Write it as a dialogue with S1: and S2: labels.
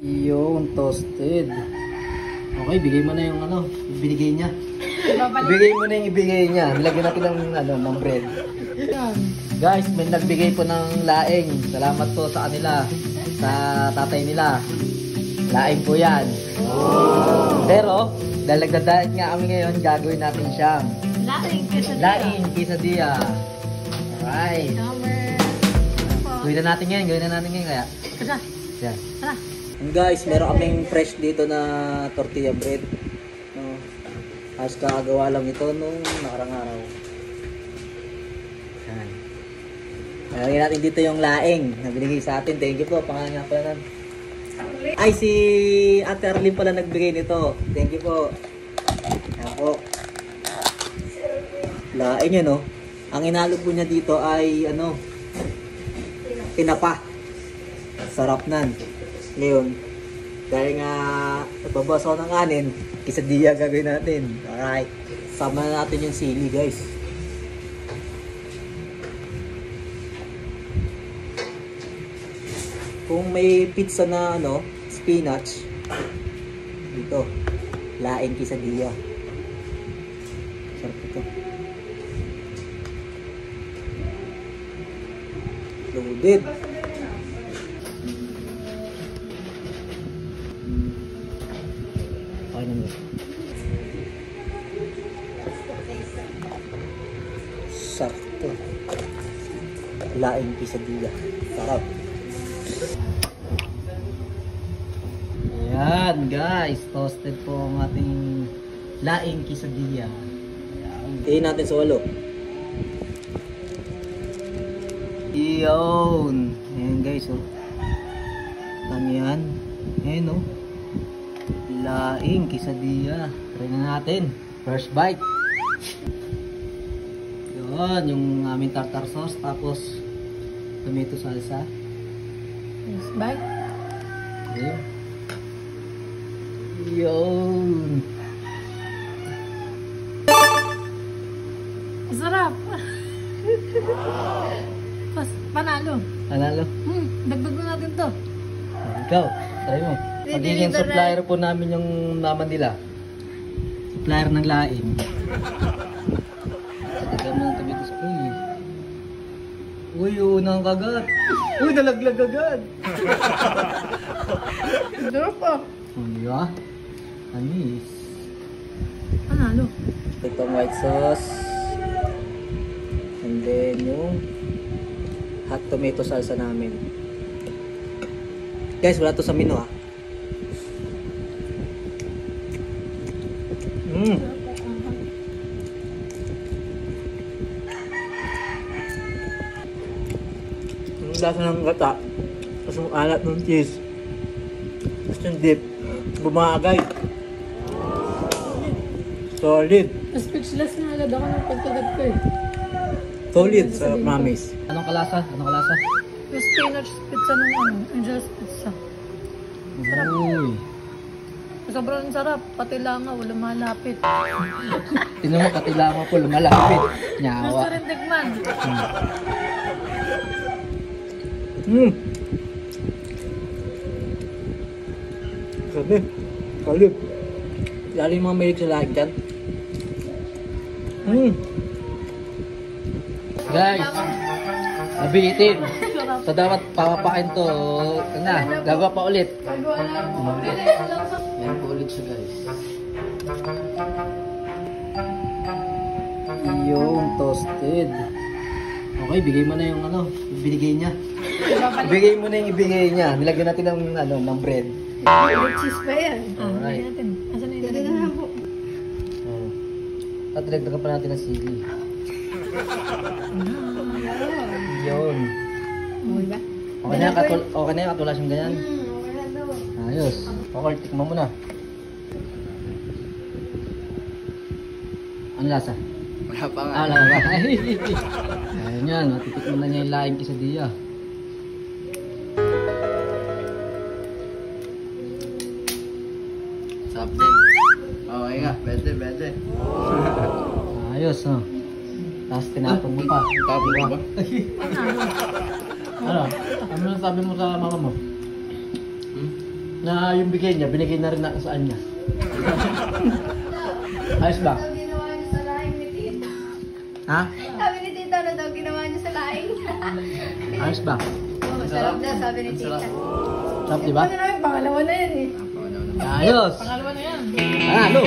S1: Yung toasted. Okay, bigay mo na yung ano, ibinigay niya. Ibigay mo na yung ibigay niya. Nilagyan natin ng bread. Guys, may nagbigay po ng laing. Salamat po sa kanila, sa tatay nila. Laing po yan. Pero, dahil nagda-diet nga kami ngayon, gagawin natin siyang laing quesadilla. Alright. Gawin na natin ngayon, kaya. Yan. And guys, meron kaming fresh dito na tortilla bread. No? As kakagawa lang ito nung nakarang araw. Yan. Lagyan natin dito yung laing na binigay sa atin. Thank you po. Pangalan nga pala nun. Ay, si Ate Arlene pala nagbigay nito. Thank you po. Yan po. Laing yun, no? Ang inalog po niya dito ay, tinapa. Sarap nan. Ngayon, dahil nga nagbabawas ako ng kanin, quesadilla gagawin natin. Alright. Sama na natin yung sili, guys. Kung may pizza na spinach, dito, laing quesadilla. Sarap ito. Loaded. Okay naman. Sarap ito. Laing quesadilla. Sarap. Ayan guys, toasted po ang ating laing quesadilla. Tingin natin sa walo. Iyon. Ayan guys, oh. Ano yan? Ayan, oh. Laing quesadilla. Try na natin. First bite. Yun, yung aming tartar sauce. Tapos tomato salsa.
S2: First bite.
S1: Okay. Yun.
S2: Sarap. Panalo.
S1: Panalo?
S2: Dagdag na natin to.
S1: Ikaw, try mo. Magiging supplier po namin yung naman nila. Supplier ng laing. Lagyan mo ng tomato spray. Uy, unang kagat. Uy, nalaglag agad.
S2: Sarap pa.
S1: Diba? Anis.
S2: Panalo.
S1: Itong white sauce. And then yung hot tomato salsa namin. Guys, wala to sa menu ha. Ang lasa ng gata. Tapos yung alat ng cheese. Tapos yung dip. Bumagay. Solid.
S2: Speechless na agad ako ng pagkagat ko eh.
S1: Solid sa mamis. Anong kalasa?
S2: Yung spinach pizza ng Angel's Pizza. Sarap.
S1: Uy.
S2: Sobrang sarap. Pati lang nga, wala malapit.
S1: Tingnan mo, pati lamang po lumalapit. Nyawa.
S2: Gusto rin tikman.
S1: Sabi, kalip. Lalo yung mga mahilig sa lahat dyan. Guys, nabitin. So dapat papapakin to. Gagawa pa ulit. Yan po ulit siya guys. Yung toasted. Okay, bigay mo na yung ibinigay niya. Ibigay mo na yung ibigay niya. Nilagyan natin ng bread.
S2: Cheese pa yan.
S1: Alright.
S2: Asan na yun?
S1: At dagdagan pa natin ng sili. Yun.
S2: Okay ba?
S1: Okay na yung katulas yung ganyan. Ayos. Okay, tikman mo na. Ano lasa?
S3: Wala pa nga.
S1: Wala pa. Ayun yan, matitikman na niya yung laing quesadilla.
S3: Sarap din. Okay nga, pwede.
S1: Ayos, no? Tapos tinapon mo pa.
S3: Tapon mo ba?
S1: Ano? Ano sabi mo sa mama mo? na yung bigay niya, binigay na rin na sa kanya. Ayos ba?
S4: Daw ginawa niyo sa laing ni Tita.
S1: Ha?
S4: Sabi ni Tita na daw ginawa niyo sa laing.
S1: Ayos ba?
S4: Oh, masarap na, sabi ni Tita.
S1: Sarap, di ba?
S4: Ano namin, pangalawa na yan eh.
S1: Ayos!
S2: Pangalawa na yan.
S1: Ano?